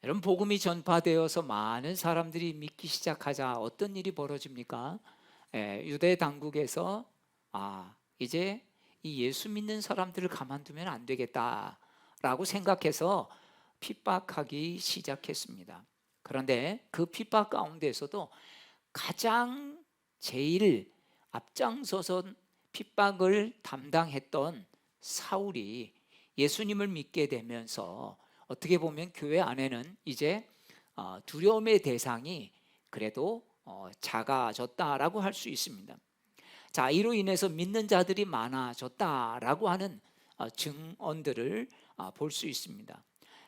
여러분, 복음이 전파되어서 많은 사람들이 믿기 시작하자 어떤 일이 벌어집니까? 유대 당국에서 이제 이 예수 믿는 사람들을 가만두면 안 되겠다라고 생각해서 핍박하기 시작했습니다. 그런데 그 핍박 가운데서도 가장 제일 앞장서서 핍박을 담당했던 사울이 예수님을 믿게 되면서 어떻게 보면 교회 안에는 이제 두려움의 대상이 그래도 작아졌다라고 할 수 있습니다. 자, 이로 인해서 믿는 자들이 많아졌다라고 하는 증언들을 볼 수 있습니다.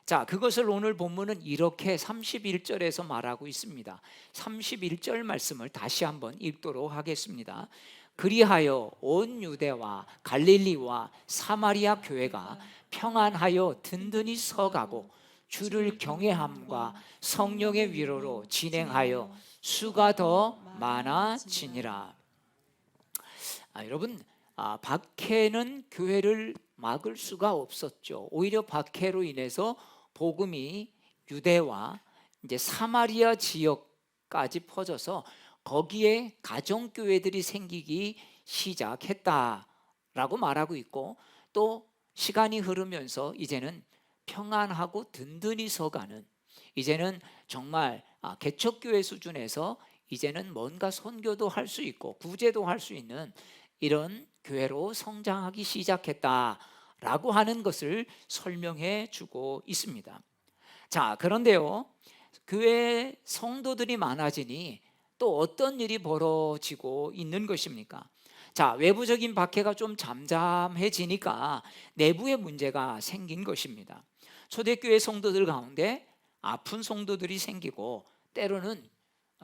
자, 그것을 오늘 본문은 이렇게 31절에서 말하고 있습니다. 31절 말씀을 다시 한번 읽도록 하겠습니다. 그리하여 온 유대와 갈릴리와 사마리아 교회가 평안하여 든든히 서가고 주를 경외함과 성령의 위로로 진행하여 수가 더 많아지니라. 여러분, 박해는 교회를 막을 수가 없었죠. 오히려 박해로 인해서 복음이 유대와 이제 사마리아 지역까지 퍼져서 거기에 가정교회들이 생기기 시작했다라고 말하고 있고, 또 시간이 흐르면서 이제는 평안하고 든든히 서가는, 이제는 정말 개척교회 수준에서 이제는 뭔가 선교도 할 수 있고 구제도 할 수 있는 이런 교회로 성장하기 시작했다라고 하는 것을 설명해 주고 있습니다. 자, 그런데요, 교회 성도들이 많아지니 또 어떤 일이 벌어지고 있는 것입니까? 자, 외부적인 박해가 좀 잠잠해지니까 내부의 문제가 생긴 것입니다. 초대교회 성도들 가운데 아픈 성도들이 생기고, 때로는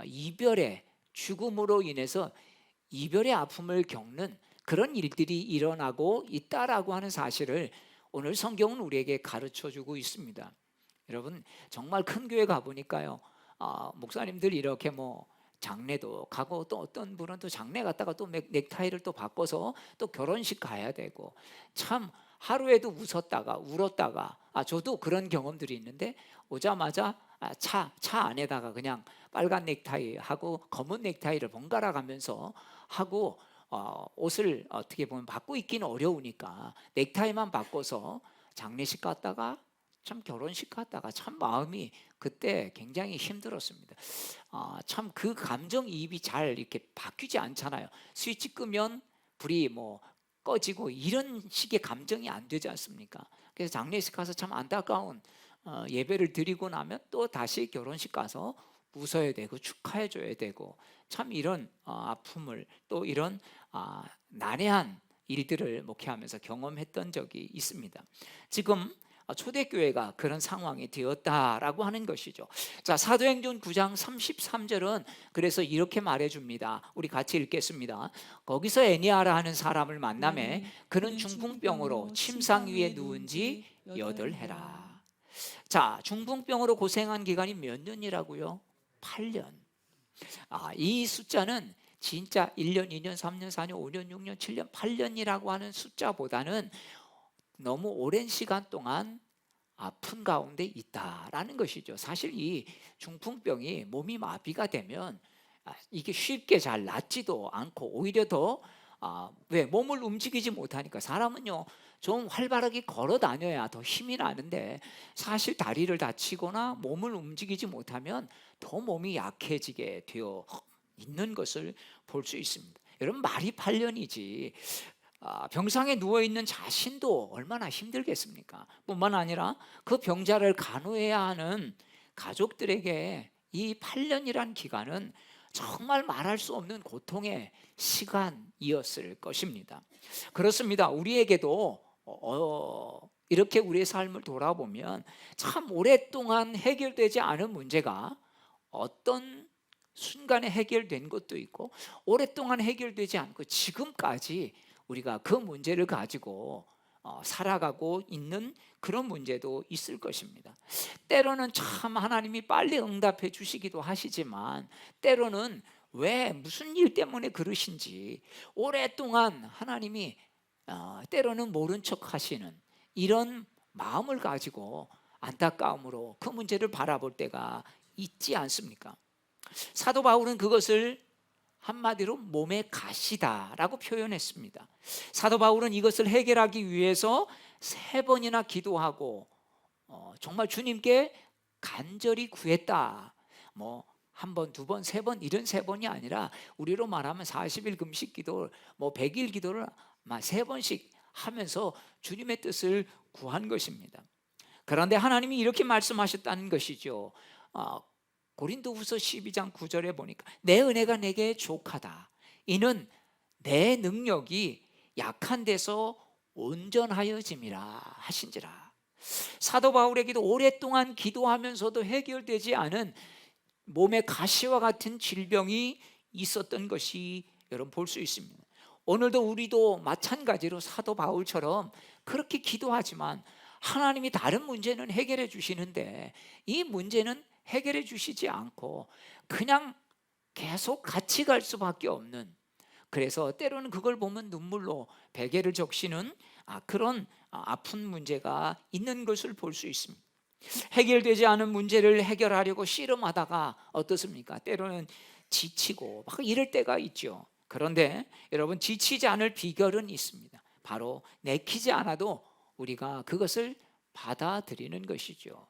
이별의 죽음으로 인해서 이별의 아픔을 겪는 그런 일들이 일어나고 있다라고 하는 사실을 오늘 성경은 우리에게 가르쳐 주고 있습니다. 여러분, 정말 큰 교회 가보니까요, 목사님들 이렇게 장례도 가고, 또 어떤 분은 또 장례 갔다가 또 넥타이를 또 바꿔서 또 결혼식 가야 되고, 참 하루에도 웃었다가 울었다가, 저도 그런 경험들이 있는데, 오자마자 차 안에다가 그냥 빨간 넥타이 하고 검은 넥타이를 번갈아 가면서 하고, 옷을 어떻게 보면 바꿔 입기는 어려우니까 넥타이만 바꿔서 장례식 갔다가 참 결혼식 갔다가 참 마음이 그때 굉장히 힘들었습니다. 참 그 감정이입이 잘 이렇게 바뀌지 않잖아요. 스위치 끄면 불이 꺼지고 이런 식의 감정이 안 되지 않습니까? 그래서 장례식 가서 참 안타까운 예배를 드리고 나면 또 다시 결혼식 가서 웃어야 되고 축하해 줘야 되고, 참 이런 아픔을, 또 이런 난해한 일들을 목회하면서 경험했던 적이 있습니다. 지금 초대교회가 그런 상황이 되었다라고 하는 것이죠. 자, 사도행전 9장 33절은 그래서 이렇게 말해줍니다. 우리 같이 읽겠습니다. 거기서 애니아라 하는 사람을 만나매 그는 중풍병으로 침상 위에 누운 지 8해라. 자, 중풍병으로 고생한 기간이 몇 년이라고요? 8년. 이 숫자는 진짜 1년, 2년, 3년, 4년, 5년, 6년, 7년, 8년이라고 하는 숫자보다는 너무 오랜 시간 동안 아픈 가운데 있다라는 것이죠. 사실 이 중풍병이 몸이 마비가 되면 이게 쉽게 잘 낫지도 않고, 오히려 더 왜 몸을 움직이지 못하니까, 사람은요 좀 활발하게 걸어 다녀야 더 힘이 나는데, 사실 다리를 다치거나 몸을 움직이지 못하면 더 몸이 약해지게 되어 있는 것을 볼 수 있습니다. 여러분, 말이 8년이지 병상에 누워있는 자신도 얼마나 힘들겠습니까? 뿐만 아니라 그 병자를 간호해야 하는 가족들에게 이 8년이란 기간은 정말 말할 수 없는 고통의 시간이었을 것입니다. 그렇습니다. 우리에게도 이렇게 우리의 삶을 돌아보면 참 오랫동안 해결되지 않은 문제가 어떤 순간에 해결된 것도 있고, 오랫동안 해결되지 않고 지금까지 우리가 그 문제를 가지고 살아가고 있는 그런 문제도 있을 것입니다. 때로는 참 하나님이 빨리 응답해 주시기도 하시지만, 때로는 왜 무슨 일 때문에 그러신지 오랫동안 하나님이 때로는 모른 척 하시는 이런 마음을 가지고 안타까움으로 그 문제를 바라볼 때가 있지 않습니까? 사도 바울은 그것을 한마디로 몸의 가시다라고 표현했습니다. 사도 바울은 이것을 해결하기 위해서 3번이나 기도하고 정말 주님께 간절히 구했다. 뭐 한 번, 두 번, 3번 이런 3번이 아니라 우리로 말하면 40일 금식 기도, 뭐 100일 기도를 3번씩 하면서 주님의 뜻을 구한 것입니다. 그런데 하나님이 이렇게 말씀하셨다는 것이죠. 고린도후서 12장 9절에 보니까 내 은혜가 내게 족하다. 이는 내 능력이 약한 데서 온전하여짐이라 하신지라. 사도 바울에게도 오랫동안 기도하면서도 해결되지 않은 몸의 가시와 같은 질병이 있었던 것이 여러분 볼 수 있습니다. 오늘도 우리도 마찬가지로 사도 바울처럼 그렇게 기도하지만 하나님이 다른 문제는 해결해 주시는데 이 문제는 해결해 주시지 않고 그냥 계속 같이 갈 수밖에 없는, 그래서 때로는 그걸 보면 눈물로 베개를 적시는 그런 아픈 문제가 있는 것을 볼 수 있습니다. 해결되지 않은 문제를 해결하려고 씨름하다가 어떻습니까? 때로는 지치고 막 이럴 때가 있죠. 그런데 여러분, 지치지 않을 비결은 있습니다. 바로 내키지 않아도 우리가 그것을 받아들이는 것이죠.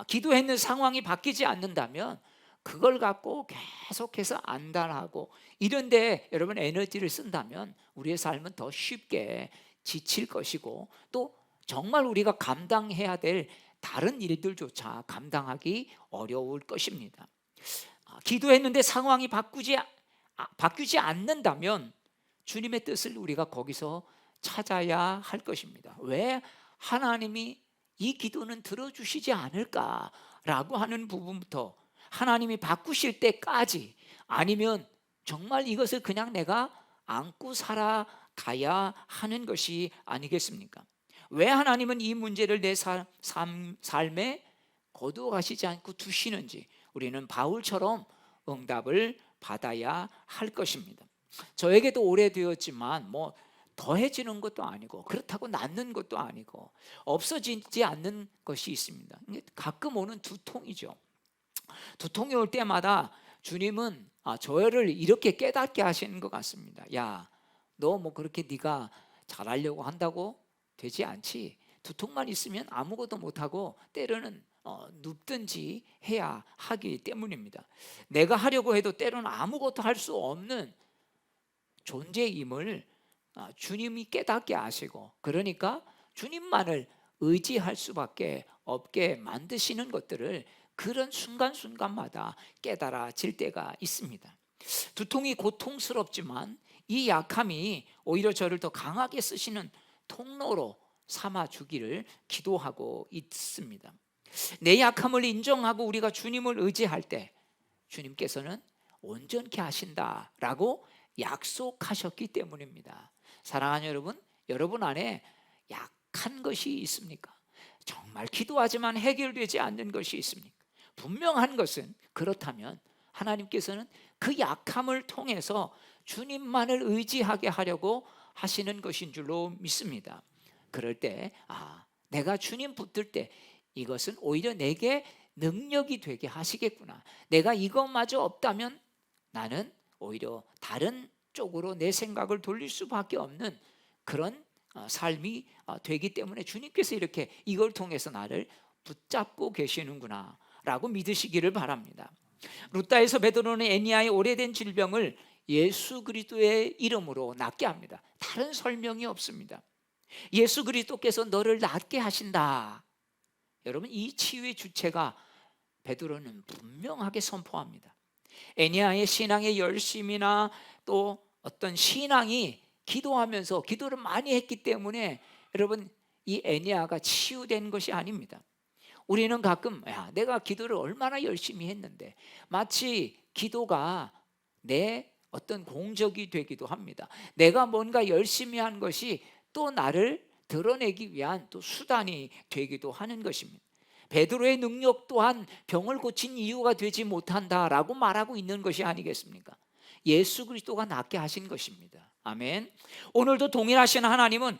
기도했는 상황이 바뀌지 않는다면 그걸 갖고 계속해서 안달하고 이런데 여러분 에너지를 쓴다면 우리의 삶은 더 쉽게 지칠 것이고, 또 정말 우리가 감당해야 될 다른 일들조차 감당하기 어려울 것입니다. 기도했는데 상황이 바뀌지 않는다면 주님의 뜻을 우리가 거기서 찾아야 할 것입니다. 왜 하나님이 이 기도는 들어주시지 않을까라고 하는 부분부터 하나님이 바꾸실 때까지, 아니면 정말 이것을 그냥 내가 안고 살아가야 하는 것이 아니겠습니까? 왜 하나님은 이 문제를 내 삶에 거두어가시지 않고 두시는지 우리는 바울처럼 응답을 받아야 할 것입니다. 저에게도 오래되었지만 뭐 더해지는 것도 아니고 그렇다고 낫는 것도 아니고 없어지지 않는 것이 있습니다. 가끔 오는 두통이죠. 두통이 올 때마다 주님은 저를 이렇게 깨닫게 하시는 것 같습니다. 야, 너 뭐 그렇게 네가 잘하려고 한다고 되지 않지. 두통만 있으면 아무것도 못하고 때로는 눕든지 해야 하기 때문입니다. 내가 하려고 해도 때로는 아무것도 할 수 없는 존재임을 주님이 깨닫게 하시고, 그러니까 주님만을 의지할 수밖에 없게 만드시는 것들을 그런 순간순간마다 깨달아질 때가 있습니다. 두통이 고통스럽지만 이 약함이 오히려 저를 더 강하게 쓰시는 통로로 삼아주기를 기도하고 있습니다. 내 약함을 인정하고 우리가 주님을 의지할 때 주님께서는 온전케 하신다라고 약속하셨기 때문입니다. 사랑하는 여러분, 여러분 안에 약한 것이 있습니까? 정말 기도하지만 해결되지 않는 것이 있습니까? 분명한 것은, 그렇다면 하나님께서는 그 약함을 통해서 주님만을 의지하게 하려고 하시는 것인 줄로 믿습니다. 그럴 때 내가 주님 붙들 때 이것은 오히려 내게 능력이 되게 하시겠구나. 내가 이것마저 없다면 나는 오히려 다른 쪽으로 내 생각을 돌릴 수밖에 없는 그런 삶이 되기 때문에 주님께서 이렇게 이걸 통해서 나를 붙잡고 계시는구나 라고 믿으시기를 바랍니다. 루다에서 베드로는 애니야의 오래된 질병을 예수 그리스도의 이름으로 낫게 합니다. 다른 설명이 없습니다. 예수 그리스도께서 너를 낫게 하신다. 여러분, 이 치유의 주체가 베드로는 분명하게 선포합니다. 애니야의 신앙의 열심이나 또 어떤 신앙이 기도하면서 기도를 많이 했기 때문에 여러분, 이 애니야가 치유된 것이 아닙니다. 우리는 가끔 내가 기도를 얼마나 열심히 했는데 마치 기도가 내 어떤 공적이 되기도 합니다. 내가 뭔가 열심히 한 것이 또 나를 드러내기 위한 또 수단이 되기도 하는 것입니다. 베드로의 능력 또한 병을 고친 이유가 되지 못한다라고 말하고 있는 것이 아니겠습니까? 예수 그리스도가 낫게 하신 것입니다. 아멘. 오늘도 동일하신 하나님은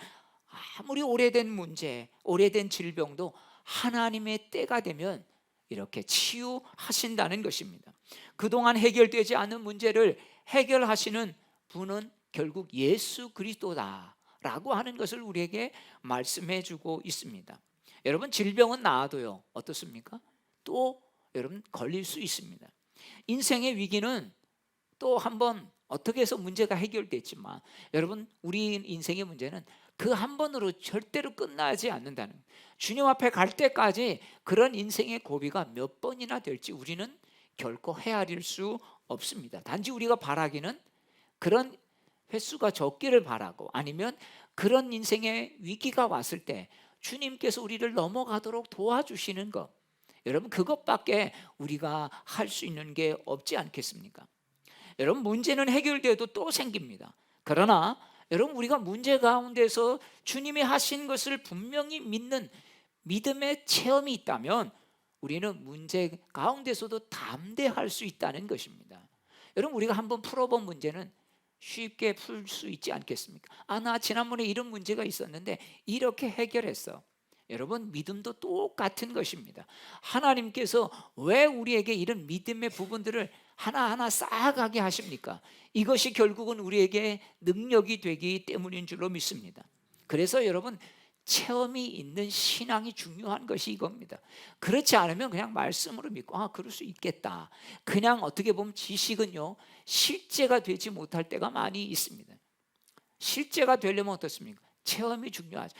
아무리 오래된 문제, 오래된 질병도 하나님의 때가 되면 이렇게 치유하신다는 것입니다. 그동안 해결되지 않은 문제를 해결하시는 분은 결국 예수 그리스도다라고 하는 것을 우리에게 말씀해 주고 있습니다. 여러분, 질병은 나아도요, 어떻습니까? 또 여러분 걸릴 수 있습니다. 인생의 위기는 또 한번 어떻게 해서 문제가 해결됐지만, 여러분, 우리 인생의 문제는 그 한 번으로 절대로 끝나지 않는다는, 주님 앞에 갈 때까지 그런 인생의 고비가 몇 번이나 될지 우리는 결코 헤아릴 수 없습니다. 단지 우리가 바라기는 그런 횟수가 적기를 바라고, 아니면 그런 인생의 위기가 왔을 때 주님께서 우리를 넘어가도록 도와주시는 것, 여러분, 그것밖에 우리가 할 수 있는 게 없지 않겠습니까? 여러분, 문제는 해결돼도 또 생깁니다. 그러나 여러분, 우리가 문제 가운데서 주님이 하신 것을 분명히 믿는 믿음의 체험이 있다면 우리는 문제 가운데서도 담대할 수 있다는 것입니다. 여러분, 우리가 한번 풀어본 문제는 쉽게 풀 수 있지 않겠습니까? 나 지난번에 이런 문제가 있었는데 이렇게 해결했어. 여러분, 믿음도 똑같은 것입니다. 하나님께서 왜 우리에게 이런 믿음의 부분들을 하나하나 쌓아가게 하십니까? 이것이 결국은 우리에게 능력이 되기 때문인 줄로 믿습니다. 그래서 여러분, 체험이 있는 신앙이 중요한 것이 이겁니다. 그렇지 않으면 그냥 말씀으로 믿고 그럴 수 있겠다, 그냥 어떻게 보면 지식은요, 실제가 되지 못할 때가 많이 있습니다. 실제가 되려면 어떻습니까? 체험이 중요하죠.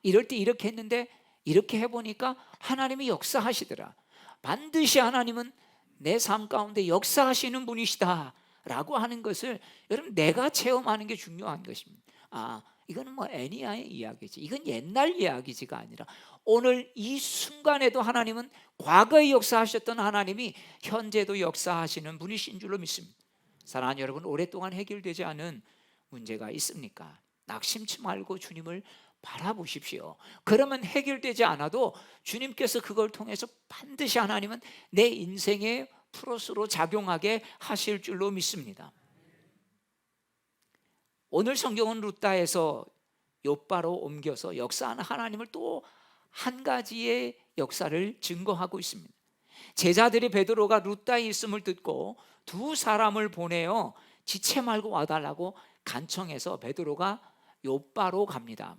이럴 때 이렇게 했는데 이렇게 해보니까 하나님이 역사하시더라. 반드시 하나님은 내 삶 가운데 역사하시는 분이시다 라고 하는 것을 여러분, 내가 체험하는 게 중요한 것입니다. 이거는 뭐 애니아의 이야기지, 이건 옛날 이야기지가 아니라 오늘 이 순간에도 하나님은 과거에 역사하셨던 하나님이 현재도 역사하시는 분이신 줄로 믿습니다. 사랑하는 여러분, 오랫동안 해결되지 않은 문제가 있습니까? 낙심치 말고 주님을 바라보십시오. 그러면 해결되지 않아도 주님께서 그걸 통해서 반드시 하나님은 내 인생의 플러스로 작용하게 하실 줄로 믿습니다. 오늘 성경은 룻다에서 욥바로 옮겨서 역사하는 하나님을 또 한 가지의 역사를 증거하고 있습니다. 제자들이 베드로가 룻다에 있음을 듣고 두 사람을 보내어 지체 말고 와달라고 간청해서 베드로가 욥바로 갑니다.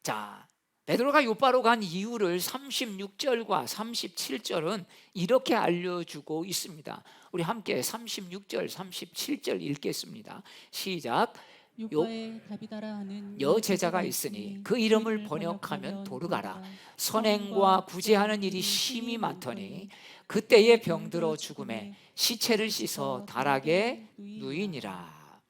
자, 베드로가 욥바로 간 이유를 36절과 37절은 이렇게 알려주고 있습니다. 우리 함께 36절, 37절 읽겠습니다. 시작. 요바에 다비다라 하는 여제자가 있으니 그 이름을 번역하면 도르가라. 선행과 구제하는 일이 심히 많더니 그때에 병들어 죽음에 시체를 씻어 다락에 누이니라.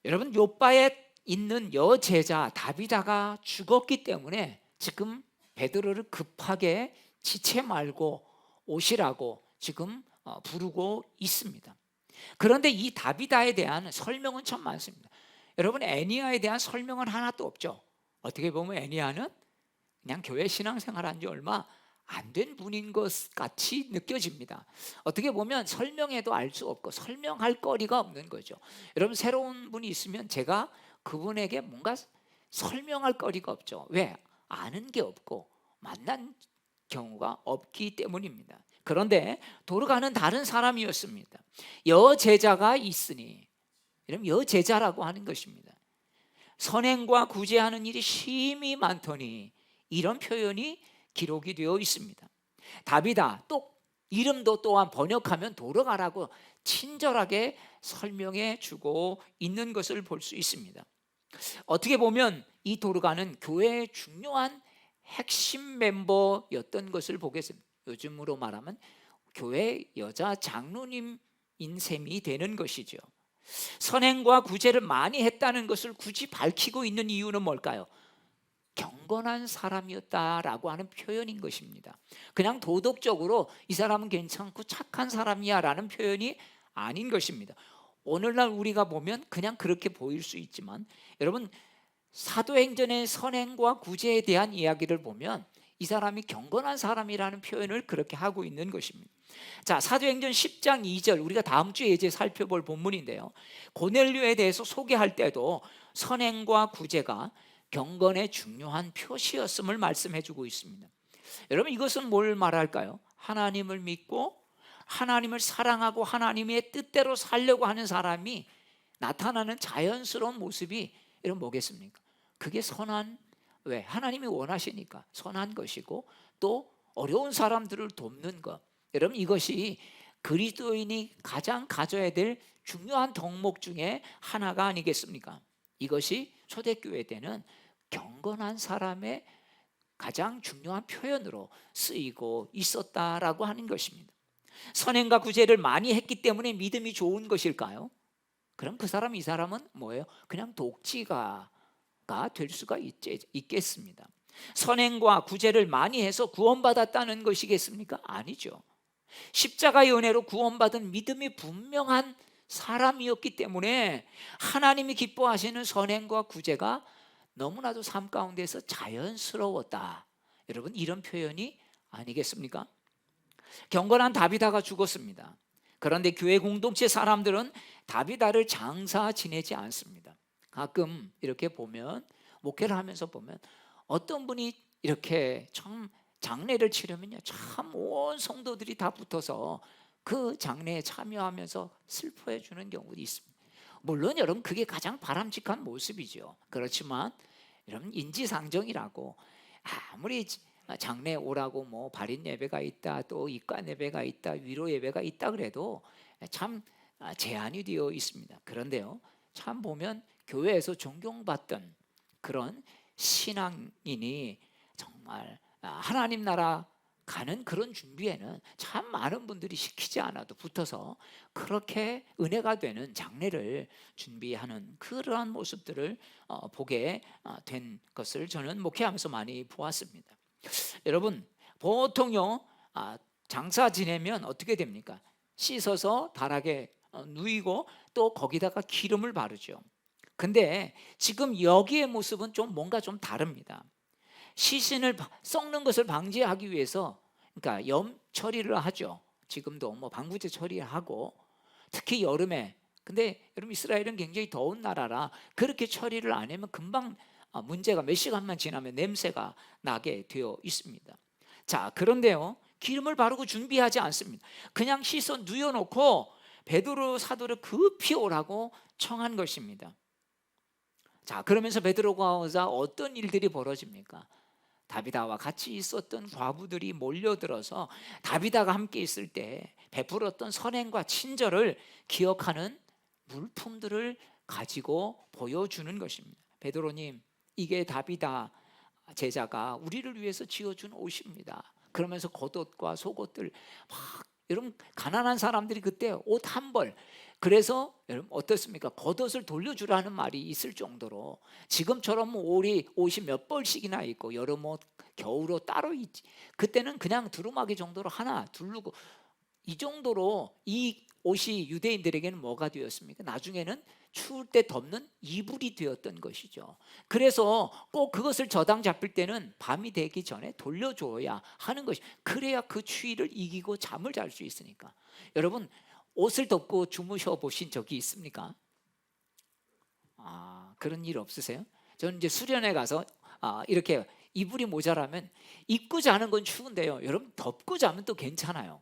여러분, 욥바에 있는 여제자 다비다가 죽었기 때문에 지금 베드로를 급하게 지체 말고 오시라고 지금 부르고 있습니다. 그런데 이 다비다에 대한 설명은 참 많습니다. 여러분, 애니아에 대한 설명은 하나도 없죠. 어떻게 보면 애니아는 그냥 교회 신앙생활한 지 얼마 안 된 분인 것 같이 느껴집니다. 어떻게 보면 설명해도 알 수 없고 설명할 거리가 없는 거죠. 여러분, 새로운 분이 있으면 제가 그분에게 뭔가 설명할 거리가 없죠. 왜? 아는 게 없고 만난 경우가 없기 때문입니다. 그런데 도르가는 다른 사람이었습니다. 여제자가 있으니, 이러면 여제자라고 하는 것입니다. 선행과 구제하는 일이 심히 많더니, 이런 표현이 기록이 되어 있습니다. 다비다, 또 이름도 또한 번역하면 도르가라고 친절하게 설명해 주고 있는 것을 볼 수 있습니다. 어떻게 보면 이 도르가는 교회의 중요한 핵심 멤버였던 것을 보겠습니다. 요즘으로 말하면 교회 여자 장로님인 셈이 되는 것이죠. 선행과 구제를 많이 했다는 것을 굳이 밝히고 있는 이유는 뭘까요? 경건한 사람이었다라고 하는 표현인 것입니다. 그냥 도덕적으로 이 사람은 괜찮고 착한 사람이야 라는 표현이 아닌 것입니다. 오늘날 우리가 보면 그냥 그렇게 보일 수 있지만, 여러분, 사도행전의 선행과 구제에 대한 이야기를 보면 이 사람이 경건한 사람이라는 표현을 그렇게 하고 있는 것입니다. 자, 사도행전 10장 2절, 우리가 다음 주에 이제 살펴볼 본문인데요, 고넬료에 대해서 소개할 때도 선행과 구제가 경건의 중요한 표시였음을 말씀해 주고 있습니다. 여러분, 이것은 뭘 말할까요? 하나님을 믿고 하나님을 사랑하고 하나님의 뜻대로 살려고 하는 사람이 나타나는 자연스러운 모습이 이런 뭐겠습니까? 그게 선한, 왜? 하나님이 원하시니까 선한 것이고, 또 어려운 사람들을 돕는 것, 여러분, 이것이 그리스도인이 가장 가져야 될 중요한 덕목 중에 하나가 아니겠습니까? 이것이 초대교회 때는 경건한 사람의 가장 중요한 표현으로 쓰이고 있었다라고 하는 것입니다. 선행과 구제를 많이 했기 때문에 믿음이 좋은 것일까요? 그럼 그 사람, 이 사람은 뭐예요? 그냥 독지가가 될 수가 있겠습니다. 선행과 구제를 많이 해서 구원받았다는 것이겠습니까? 아니죠. 십자가의 은혜로 구원받은 믿음이 분명한 사람이었기 때문에 하나님이 기뻐하시는 선행과 구제가 너무나도 삶 가운데서 자연스러웠다. 여러분, 이런 표현이 아니겠습니까? 경건한 다비다가 죽었습니다. 그런데 교회 공동체 사람들은 다비다를 장사 지내지 않습니다. 가끔 이렇게 보면, 목회를 하면서 보면 어떤 분이 이렇게 참 장례를 치르면요, 참 온 성도들이 다 붙어서 그 장례에 참여하면서 슬퍼해 주는 경우도 있습니다. 물론 여러분, 그게 가장 바람직한 모습이죠. 그렇지만 여러분, 인지상정이라고 아무리 장례 오라고 뭐 발인 예배가 있다, 또 입관 예배가 있다, 위로 예배가 있다 그래도 참 제한이 되어 있습니다. 그런데요, 참 보면 교회에서 존경받던 그런 신앙인이 정말 하나님 나라 가는 그런 준비에는 참 많은 분들이 시키지 않아도 붙어서 그렇게 은혜가 되는 장례를 준비하는 그러한 모습들을 보게 된 것을 저는 목회하면서 많이 보았습니다. 여러분, 보통요, 장사 지내면 어떻게 됩니까? 씻어서 다락에 누이고 또 거기다가 기름을 바르죠. 근데 지금 여기의 모습은 좀 뭔가 좀 다릅니다. 시신을 썩는 것을 방지하기 위해서, 그러니까 염 처리를 하죠. 지금도 뭐 방부제 처리하고, 특히 여름에. 근데 여러분, 이스라엘은 굉장히 더운 나라라 그렇게 처리를 안 하면 금방 문제가, 몇 시간만 지나면 냄새가 나게 되어 있습니다. 자, 그런데요, 기름을 바르고 준비하지 않습니다. 그냥 씻어 누워놓고 베드로 사도를 급히 오라고 청한 것입니다. 자, 그러면서 베드로가 오자 어떤 일들이 벌어집니까? 다비다와 같이 있었던 과부들이 몰려들어서 다비다가 함께 있을 때 베풀었던 선행과 친절을 기억하는 물품들을 가지고 보여주는 것입니다. 베드로님, 이게 다비다 제자가 우리를 위해서 지어준 옷입니다. 그러면서 겉옷과 속옷들 막, 여러분, 가난한 사람들이 그때 옷 한 벌, 그래서 여러분 어떻습니까? 겉옷을 돌려주라는 말이 있을 정도로, 지금처럼 옷이 몇 벌씩이나 있고 여름 옷, 겨울옷 따로 있지, 그때는 그냥 두루마기 정도로 하나 두르고, 이 정도로 이 옷이 유대인들에게는 뭐가 되었습니까? 나중에는 추울 때 덮는 이불이 되었던 것이죠. 그래서 꼭 그것을 저당 잡힐 때는 밤이 되기 전에 돌려줘야 하는 것이, 그래야 그 추위를 이기고 잠을 잘 수 있으니까. 여러분, 옷을 덮고 주무셔 보신 적이 있습니까? 그런 일 없으세요? 저는 이제 수련회 가서 이렇게 이불이 모자라면, 입고 자는 건 추운데요, 여러분, 덮고 자면 또 괜찮아요.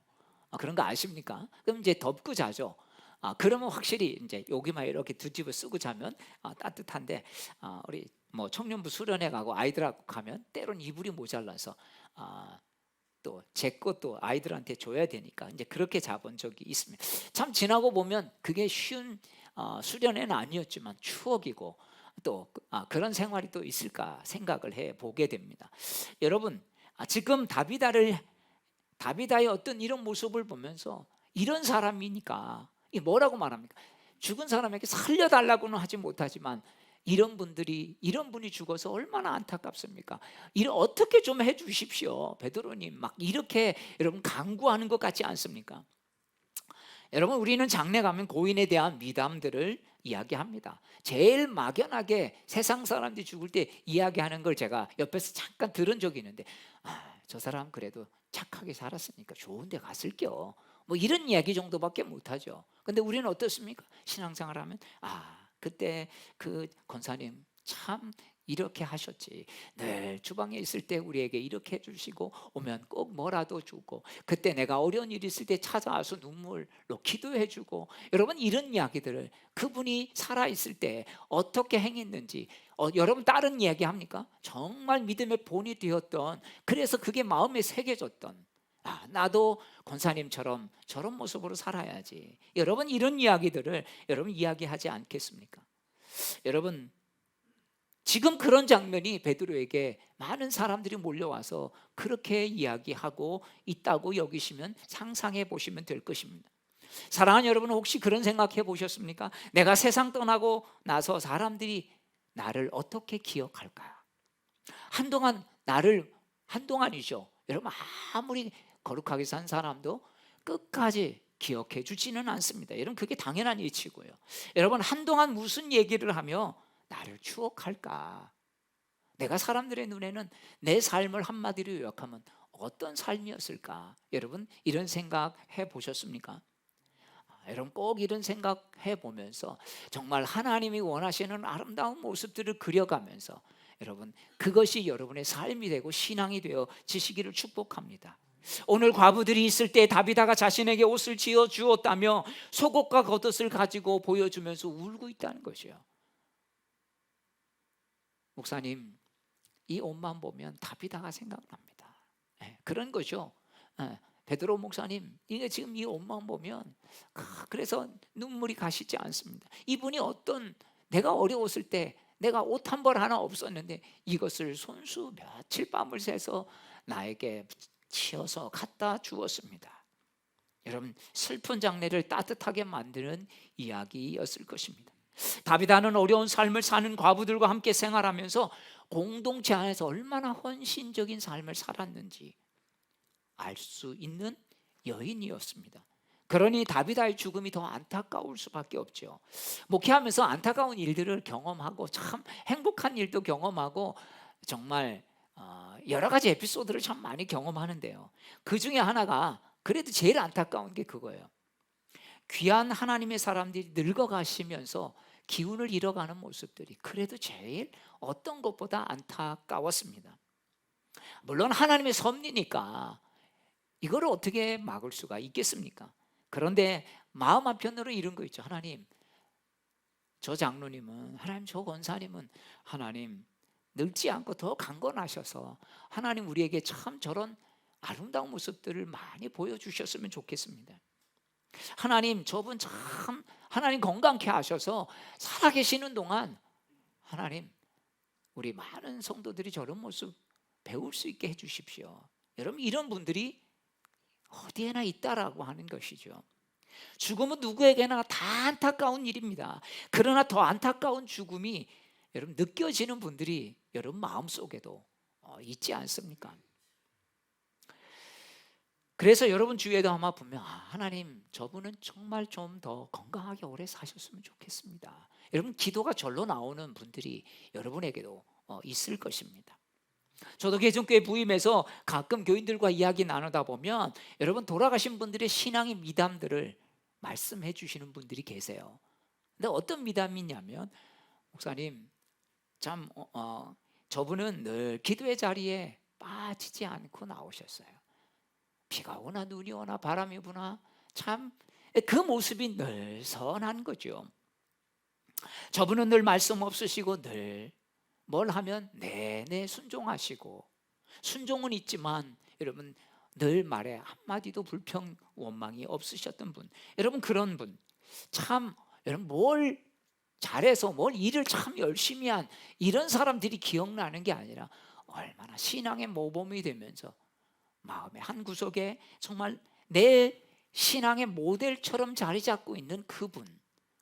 그런 거 아십니까? 그럼 이제 덮고 자죠. 그러면 확실히 이제 여기만 이렇게 두 집을 쓰고 자면 따뜻한데, 우리 뭐 청년부 수련회 가고 아이들하고 가면 때론 이불이 모자라서 또 제 것도 아이들한테 줘야 되니까 이제 그렇게 자본 적이 있습니다. 참 지나고 보면 그게 쉬운 수련회는 아니었지만 추억이고, 또 그런 생활이 또 있을까 생각을 해 보게 됩니다. 여러분, 지금 다비다의 어떤 이런 모습을 보면서, 이런 사람이니까 이 뭐라고 말합니까? 죽은 사람에게 살려달라고는 하지 못하지만, 이런 분이 죽어서 얼마나 안타깝습니까? 어떻게 좀 해주십시오. 베드로님 막 이렇게 여러분 강구하는 것 같지 않습니까? 여러분, 우리는 장례 가면 고인에 대한 미담들을 이야기합니다. 제일 막연하게 세상 사람들이 죽을 때 이야기하는 걸 제가 옆에서 잠깐 들은 적이 있는데, 저 사람 그래도 착하게 살았으니까 좋은 데 갔을겨, 뭐 이런 이야기 정도밖에 못하죠. 근데 우리는 어떻습니까? 신앙생활하면 그때 그 권사님 참 이렇게 하셨지, 늘 주방에 있을 때 우리에게 이렇게 해주시고, 오면 꼭 뭐라도 주고, 그때 내가 어려운 일이 있을 때 찾아와서 눈물로 기도해주고. 여러분, 이런 이야기들을 그분이 살아있을 때 어떻게 행했는지, 여러분 다른 이야기 합니까? 정말 믿음의 본이 되었던, 그래서 그게 마음에 새겨졌던, 나도 권사님처럼 저런 모습으로 살아야지. 여러분, 이런 이야기들을 여러분 이야기하지 않겠습니까? 여러분, 지금 그런 장면이 베드로에게 많은 사람들이 몰려와서 그렇게 이야기하고 있다고 여기시면 상상해 보시면 될 것입니다. 사랑하는 여러분, 혹시 그런 생각해 보셨습니까? 내가 세상 떠나고 나서 사람들이 나를 어떻게 기억할까? 한동안이죠. 여러분, 아무리 거룩하게 산 사람도 끝까지 기억해 주지는 않습니다. 여러분, 그게 당연한 이치고요. 여러분, 한동안 무슨 얘기를 하며 나를 추억할까? 내가 사람들의 눈에는 내 삶을 한마디로 요약하면 어떤 삶이었을까? 여러분, 이런 생각 해 보셨습니까? 여러분, 꼭 이런 생각 해 보면서 정말 하나님이 원하시는 아름다운 모습들을 그려가면서 여러분, 그것이 여러분의 삶이 되고 신앙이 되어 지시기를 축복합니다. 오늘 과부들이 있을 때 다비다가 자신에게 옷을 지어 주었다며 속옷과 겉옷을 가지고 보여주면서 울고 있다는 것이요. 목사님, 이 옷만 보면 다비다가 생각납니다. 그런 거죠. 베드로 목사님, 이게 지금 이 옷만 보면 그래서 눈물이 가시지 않습니다. 이분이 내가 어려웠을 때 내가 옷 한 벌 하나 없었는데 이것을 손수 며칠 밤을 새서 나에게 치어서 갖다 주었습니다. 여러분, 슬픈 장례를 따뜻하게 만드는 이야기였을 것입니다. 다비다는 어려운 삶을 사는 과부들과 함께 생활하면서 공동체 안에서 얼마나 헌신적인 삶을 살았는지 알 수 있는 여인이었습니다. 그러니 다비다의 죽음이 더 안타까울 수밖에 없죠. 목회하면서 안타까운 일들을 경험하고 참 행복한 일도 경험하고 정말 여러 가지 에피소드를 참 많이 경험하는데요, 그 중에 하나가 그래도 제일 안타까운 게 그거예요. 귀한 하나님의 사람들이 늙어가시면서 기운을 잃어가는 모습들이 그래도 제일 어떤 것보다 안타까웠습니다. 물론 하나님의 섭리니까 이거를 어떻게 막을 수가 있겠습니까? 그런데 마음 한편으로 이런 거 있죠. 하나님, 저 장로님은, 하나님 저 권사님은, 하나님 늙지 않고 더 강건하셔서 하나님 우리에게 참 저런 아름다운 모습들을 많이 보여주셨으면 좋겠습니다. 하나님, 저분 참 하나님 건강케 하셔서 살아계시는 동안 하나님 우리 많은 성도들이 저런 모습 배울 수 있게 해주십시오. 여러분, 이런 분들이 어디에나 있다라고 하는 것이죠. 죽음은 누구에게나 다 안타까운 일입니다. 그러나 더 안타까운 죽음이 여러분 느껴지는 분들이 여러분 마음속에도 있지 않습니까? 그래서 여러분 주위에도 아마 보면 하나님 저분은 정말 좀 더 건강하게 오래 사셨으면 좋겠습니다. 여러분, 기도가 절로 나오는 분들이 여러분에게도 있을 것입니다. 저도 개정교회 부임해서 가끔 교인들과 이야기 나누다 보면 여러분 돌아가신 분들의 신앙의 미담들을 말씀해 주시는 분들이 계세요. 근데 어떤 미담이냐면, 목사님 참 저분은 늘 기도의 자리에 빠지지 않고 나오셨어요. 비가 오나 눈이 오나 바람이 부나 참 그 모습이 늘 선한 거죠. 저분은 늘 말씀 없으시고 늘 뭘 하면 내내 순종하시고, 순종은 있지만 여러분 늘 말에 한마디도 불평 원망이 없으셨던 분, 여러분 그런 분 참, 여러분 뭘 잘해서 뭘 일을 참 열심히 한 이런 사람들이 기억나는 게 아니라 얼마나 신앙의 모범이 되면서 마음의 한 구석에 정말 내 신앙의 모델처럼 자리 잡고 있는 그분,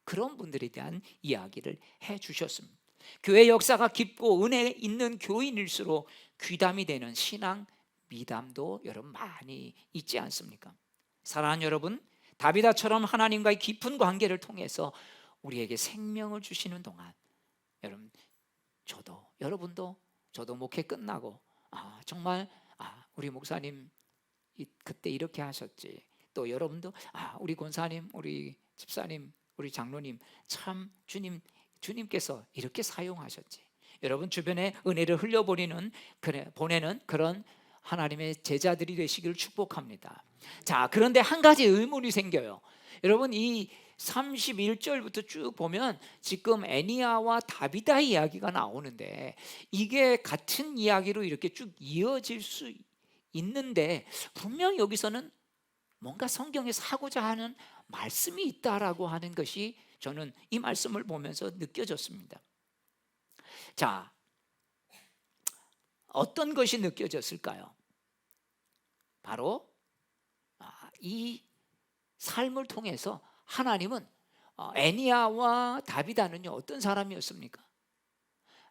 그런 분들에 대한 이야기를 해 주셨습니다. 교회 역사가 깊고 은혜 있는 교인일수록 귀담이 되는 신앙 미담도 여러분 많이 있지 않습니까? 사랑하는 여러분, 다비다처럼 하나님과의 깊은 관계를 통해서 우리에게 생명을 주시는 동안, 여러분, 여러분도 저도 목회 끝나고 정말 우리 목사님 그때 이렇게 하셨지, 또 여러분도 우리 권사님, 우리 집사님, 우리 장로님 참 주님께서 이렇게 사용하셨지, 여러분 주변에 은혜를 흘려보내는 보내는 그런 하나님의 제자들이 되시기를 축복합니다. 자, 그런데 한 가지 의문이 생겨요. 여러분, 이 31절부터 쭉 보면 지금 애니야와 다비다 이야기가 나오는데, 이게 같은 이야기로 이렇게 쭉 이어질 수 있는데, 분명 여기서는 뭔가 성경에서 하고자 하는 말씀이 있다라고 하는 것이 저는 이 말씀을 보면서 느껴졌습니다. 자, 어떤 것이 느껴졌을까요? 바로 이 삶을 통해서 하나님은 애니야와 다비다는요, 어떤 사람이었습니까?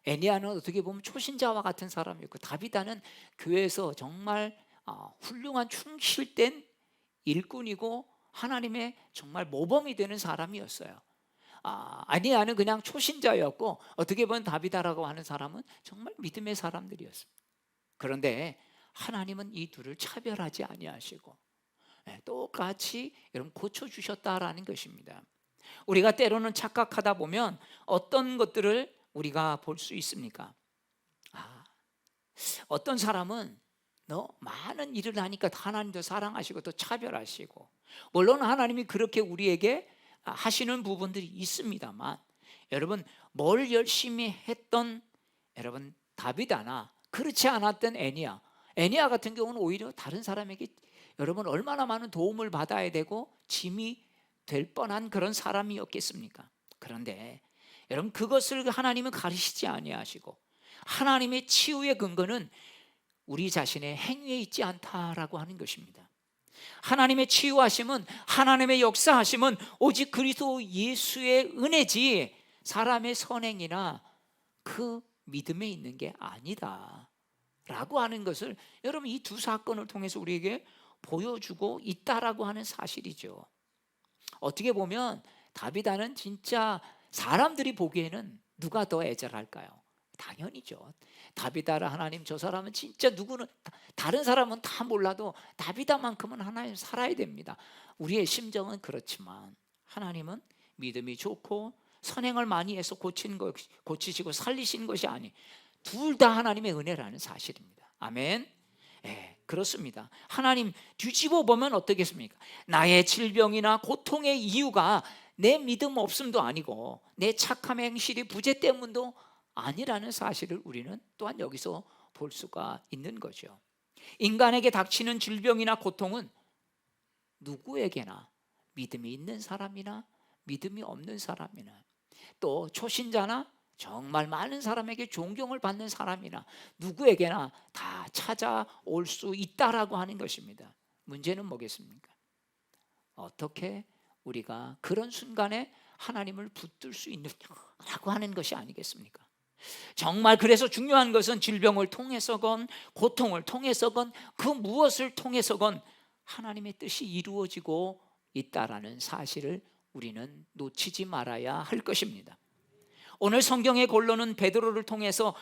애니야는 어떻게 보면 초신자와 같은 사람이었고, 다비다는 교회에서 정말 훌륭한 충실된 일꾼이고 하나님의 정말 모범이 되는 사람이었어요. 애니야는 그냥 초신자였고, 어떻게 보면 다비다라고 하는 사람은 정말 믿음의 사람들이었습니다. 그런데 하나님은 이 둘을 차별하지 아니하시고 똑같이 여러분 고쳐주셨다라는 것입니다. 우리가 때로는 착각하다 보면 어떤 것들을 우리가 볼 수 있습니까? 어떤 사람은 많은 일을 하니까 하나님도 사랑하시고 또 차별하시고, 물론 하나님이 그렇게 우리에게 하시는 부분들이 있습니다만, 여러분 뭘 열심히 했던 여러분 다비다나 그렇지 않았던 애니야 같은 경우는 오히려 다른 사람에게 여러분 얼마나 많은 도움을 받아야 되고 짐이 될 뻔한 그런 사람이었겠습니까? 그런데 여러분, 그것을 하나님은 가르치지 아니하시고, 하나님의 치유의 근거는 우리 자신의 행위에 있지 않다라고 하는 것입니다. 하나님의 치유하심은, 하나님의 역사하심은 오직 그리스도 예수의 은혜지 사람의 선행이나 그 믿음에 있는 게 아니다 라고 하는 것을 여러분 이 두 사건을 통해서 우리에게 보여주고 있다라고 하는 사실이죠. 어떻게 보면 다비다는 진짜 사람들이 보기에는 누가 더 애절할까요? 당연히죠. 다비다라 하나님, 저 사람은 진짜 누구는, 다른 사람은 다 몰라도 다비다만큼은 하나님 살아야 됩니다. 우리의 심정은 그렇지만 하나님은 믿음이 좋고 선행을 많이 해서 고치시고 살리시는 것이 아니, 둘 다 하나님의 은혜라는 사실입니다. 아멘. 그렇습니다. 하나님 뒤집어 보면 어떻겠습니까? 나의 질병이나 고통의 이유가 내 믿음 없음도 아니고 내 착함 행실이 부재 때문도 아니라는 사실을 우리는 또한 여기서 볼 수가 있는 거죠. 인간에게 닥치는 질병이나 고통은 누구에게나, 믿음이 있는 사람이나 믿음이 없는 사람이나, 또 초신자나 정말 많은 사람에게 존경을 받는 사람이나 누구에게나 다 찾아올 수 있다라고 하는 것입니다. 문제는 뭐겠습니까? 어떻게 우리가 그런 순간에 하나님을 붙들 수 있느냐라고 하는 것이 아니겠습니까? 정말 그래서 중요한 것은 질병을 통해서건 고통을 통해서건 그 무엇을 통해서건 하나님의 뜻이 이루어지고 있다라는 사실을 우리는 놓치지 말아야 할 것입니다. 오늘 성경의 본론은 베드로를 통해서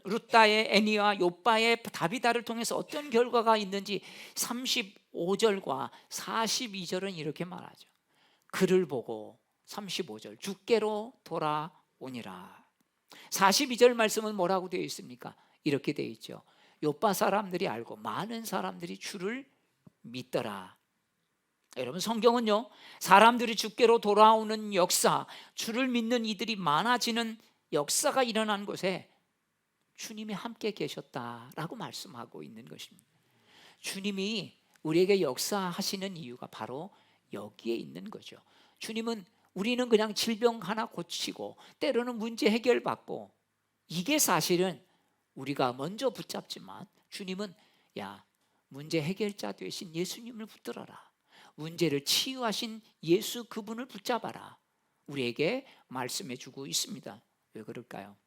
룻다의 애니와 욥바의 다비다를 통해서 어떤 결과가 있는지 35절과 42절은 이렇게 말하죠. 그를 보고 35절 주께로 돌아오니라. 42절 말씀은 뭐라고 되어 있습니까? 이렇게 되어 있죠. 욥바 사람들이 알고 많은 사람들이 주를 믿더라. 여러분, 성경은요, 사람들이 주께로 돌아오는 역사, 주를 믿는 이들이 많아지는 역사가 일어난 곳에 주님이 함께 계셨다라고 말씀하고 있는 것입니다. 주님이 우리에게 역사하시는 이유가 바로 여기에 있는 거죠. 주님은, 우리는 그냥 질병 하나 고치고 때로는 문제 해결받고, 이게 사실은 우리가 먼저 붙잡지만 주님은 문제 해결자 되신 예수님을 붙들어라, 문제를 치유하신 예수 그분을 붙잡아라, 우리에게 말씀해 주고 있습니다. 왜 그럴까요?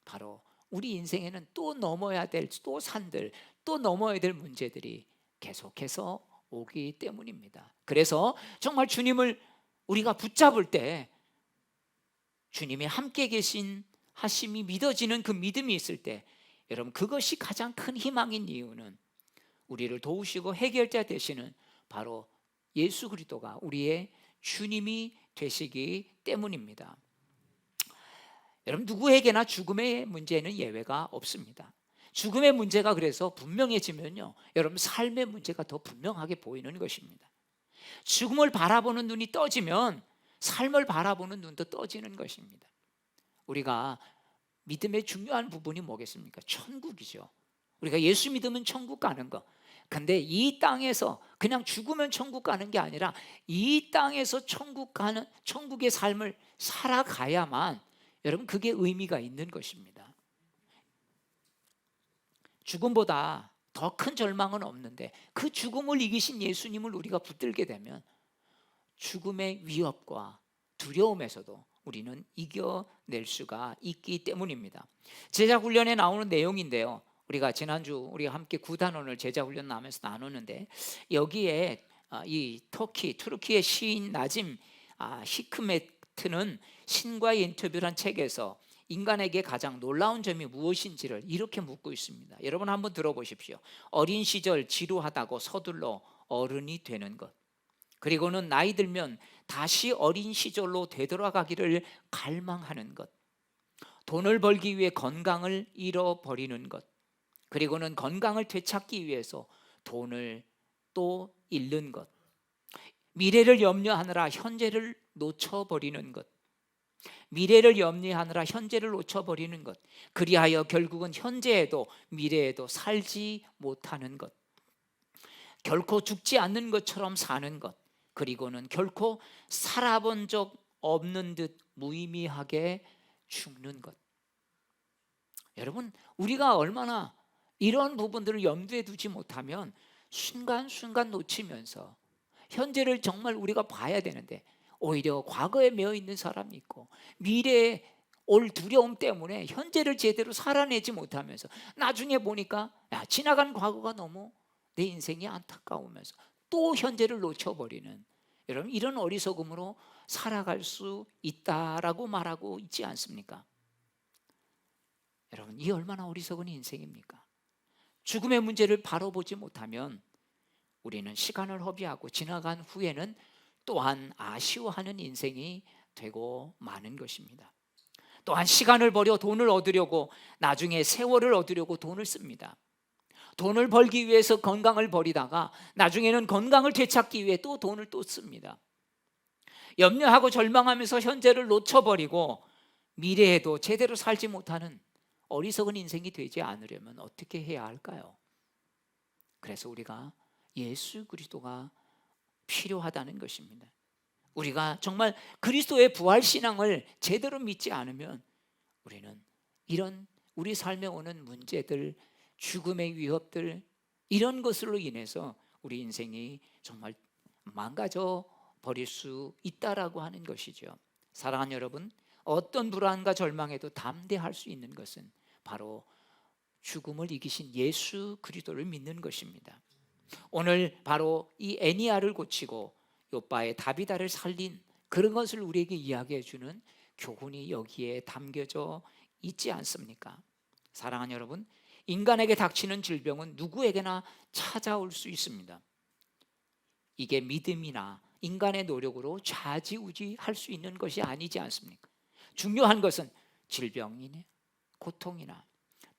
바로 우리 인생에는 또 넘어야 될 또 산들, 또 넘어야 될 문제들이 계속해서 오기 때문입니다. 그래서 정말 주님을 우리가 붙잡을 때 주님이 함께 계신 하심이 믿어지는 그 믿음이 있을 때, 여러분 그것이 가장 큰 희망인 이유는 우리를 도우시고 해결자 되시는 바로 예수 그리스도가 우리의 주님이 되시기 때문입니다. 여러분 누구에게나 죽음의 문제는 예외가 없습니다. 죽음의 문제가 그래서 분명해지면요, 여러분 삶의 문제가 더 분명하게 보이는 것입니다. 죽음을 바라보는 눈이 떠지면 삶을 바라보는 눈도 떠지는 것입니다. 우리가 믿음의 중요한 부분이 뭐겠습니까? 천국이죠. 우리가 예수 믿으면 천국 가는 거. 근데 이 땅에서 그냥 죽으면 천국 가는 게 아니라 이 땅에서 천국 가는, 천국의 삶을 살아가야만 여러분 그게 의미가 있는 것입니다. 죽음보다 더 큰 절망은 없는데 그 죽음을 이기신 예수님을 우리가 붙들게 되면 죽음의 위협과 두려움에서도 우리는 이겨낼 수가 있기 때문입니다. 제자훈련에 나오는 내용인데요, 우리가 지난주 우리가 함께 9단원을 제자훈련 하면서 나누는데, 여기에 이 투르키의 시인 나짐 히크메트는 신과의 인터뷰란 책에서 인간에게 가장 놀라운 점이 무엇인지를 이렇게 묻고 있습니다. 여러분 한번 들어보십시오. 어린 시절 지루하다고 서둘러 어른이 되는 것, 그리고는 나이 들면 다시 어린 시절로 되돌아가기를 갈망하는 것, 돈을 벌기 위해 건강을 잃어버리는 것, 그리고는 건강을 되찾기 위해서 돈을 또 잃는 것, 미래를 염려하느라 현재를 놓쳐버리는 것, 미래를 염려하느라 현재를 놓쳐버리는 것, 그리하여 결국은 현재에도 미래에도 살지 못하는 것, 결코 죽지 않는 것처럼 사는 것, 그리고는 결코 살아본 적 없는 듯 무의미하게 죽는 것. 여러분 우리가 얼마나 이런 부분들을 염두에 두지 못하면 순간순간 놓치면서 현재를 정말 우리가 봐야 되는데 오히려 과거에 매여 있는 사람이 있고 미래에 올 두려움 때문에 현재를 제대로 살아내지 못하면서 나중에 보니까 지나간 과거가 너무 내 인생이 안타까우면서 또 현재를 놓쳐버리는, 여러분 이런 어리석음으로 살아갈 수 있다라고 말하고 있지 않습니까? 여러분 이 얼마나 어리석은 인생입니까? 죽음의 문제를 바로 보지 못하면 우리는 시간을 허비하고 지나간 후에는 또한 아쉬워하는 인생이 되고 마는 것입니다. 또한 시간을 버려 돈을 얻으려고, 나중에 세월을 얻으려고 돈을 씁니다. 돈을 벌기 위해서 건강을 버리다가 나중에는 건강을 되찾기 위해 또 돈을 또 씁니다. 염려하고 절망하면서 현재를 놓쳐버리고 미래에도 제대로 살지 못하는 어리석은 인생이 되지 않으려면 어떻게 해야 할까요? 그래서 우리가 예수 그리스도가 필요하다는 것입니다. 우리가 정말 그리스도의 부활 신앙을 제대로 믿지 않으면 우리는 이런 우리 삶에 오는 문제들, 죽음의 위협들, 이런 것으로 인해서 우리 인생이 정말 망가져 버릴 수 있다라고 하는 것이죠. 사랑하는 여러분, 어떤 불안과 절망에도 담대할 수 있는 것은 바로 죽음을 이기신 예수 그리스도를 믿는 것입니다. 오늘 바로 이 애니야를 고치고 요바의 다비다를 살린 그런 것을 우리에게 이야기해 주는 교훈이 여기에 담겨져 있지 않습니까? 사랑하는 여러분, 인간에게 닥치는 질병은 누구에게나 찾아올 수 있습니다. 이게 믿음이나 인간의 노력으로 좌지우지할 수 있는 것이 아니지 않습니까? 중요한 것은 질병이나 고통이나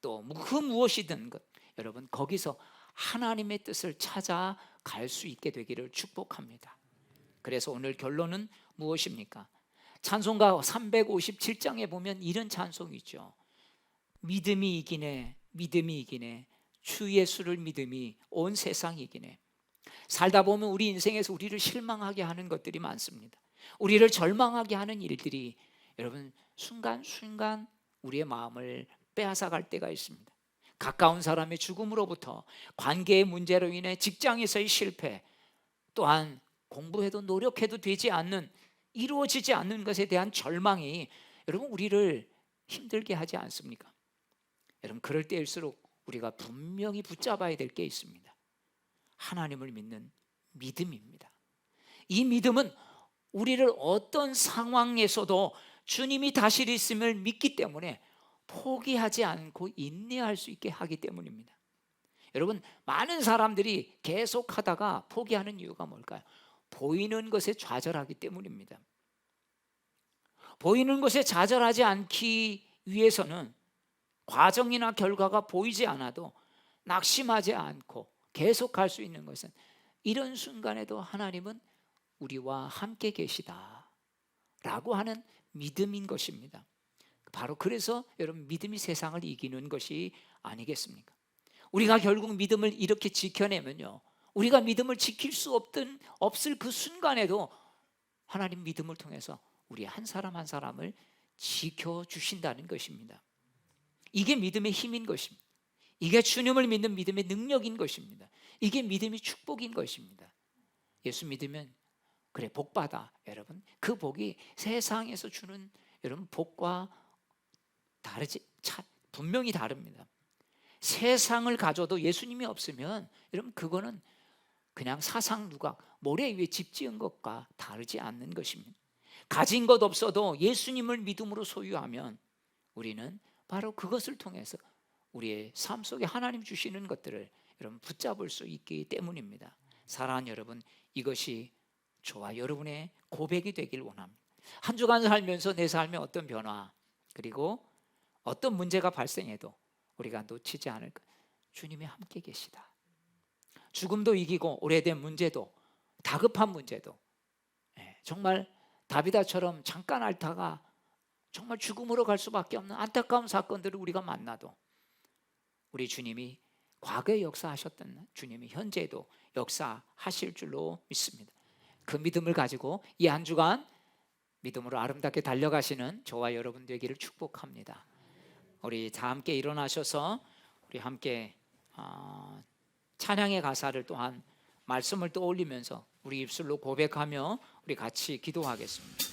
또 그 무엇이든 것, 여러분 거기서 하나님의 뜻을 찾아갈 수 있게 되기를 축복합니다. 그래서 오늘 결론은 무엇입니까? 찬송가 357장에 보면 이런 찬송이 있죠. 믿음이 이기네, 믿음이 이기네, 주 예수를 믿음이 온 세상이 이기네. 살다 보면 우리 인생에서 우리를 실망하게 하는 것들이 많습니다. 우리를 절망하게 하는 일들이 여러분 순간순간 우리의 마음을 빼앗아갈 때가 있습니다. 가까운 사람의 죽음으로부터, 관계의 문제로 인해 직장에서의 실패, 또한 공부해도 노력해도 되지 않는, 이루어지지 않는 것에 대한 절망이 여러분 우리를 힘들게 하지 않습니까? 여러분 그럴 때일수록 우리가 분명히 붙잡아야 될 게 있습니다. 하나님을 믿는 믿음입니다. 이 믿음은 우리를 어떤 상황에서도 주님이 다스리심을 믿기 때문에 포기하지 않고 인내할 수 있게 하기 때문입니다. 여러분, 많은 사람들이 계속 하다가 포기하는 이유가 뭘까요? 보이는 것에 좌절하기 때문입니다. 보이는 것에 좌절하지 않기 위해서는 과정이나 결과가 보이지 않아도 낙심하지 않고 계속 갈 수 있는 것은, 이런 순간에도 하나님은 우리와 함께 계시다 라고 하는 믿음인 것입니다. 바로 그래서 여러분, 믿음이 세상을 이기는 것이 아니겠습니까? 우리가 결국 믿음을 이렇게 지켜내면요, 우리가 믿음을 지킬 수 없을 그 순간에도 하나님 믿음을 통해서 우리 한 사람 한 사람을 지켜주신다는 것입니다. 이게 믿음의 힘인 것입니다. 이게 주님을 믿는 믿음의 능력인 것입니다. 이게 믿음의 축복인 것입니다. 예수 믿으면 그래 복받아. 여러분, 그 복이 세상에서 주는 여러분 복과 분명히 다릅니다. 세상을 가져도 예수님이 없으면 여러분, 그거는 그냥 사상누각, 모래 위에 집 지은 것과 다르지 않는 것입니다. 가진 것 없어도 예수님을 믿음으로 소유하면 우리는 바로 그것을 통해서 우리의 삶 속에 하나님 주시는 것들을 여러분 붙잡을 수 있기 때문입니다. 사랑하는 여러분, 이것이 저와 여러분의 고백이 되길 원합니다. 한 주간 살면서 내 삶에 어떤 변화, 그리고 어떤 문제가 발생해도 우리가 놓치지 않을 것, 주님이 함께 계시다. 죽음도 이기고 오래된 문제도, 다급한 문제도, 정말 다비다처럼 잠깐 앓다가 정말 죽음으로 갈 수밖에 없는 안타까운 사건들을 우리가 만나도 우리 주님이 과거에 역사하셨던 주님이 현재도 역사하실 줄로 믿습니다. 그 믿음을 가지고 이 한 주간 믿음으로 아름답게 달려가시는 저와 여러분 되기를 축복합니다. 우리 다 함께 일어나셔서 우리 함께 찬양의 가사를 또한 말씀을 떠올리면서 우리 입술로 고백하며 우리 같이 기도하겠습니다.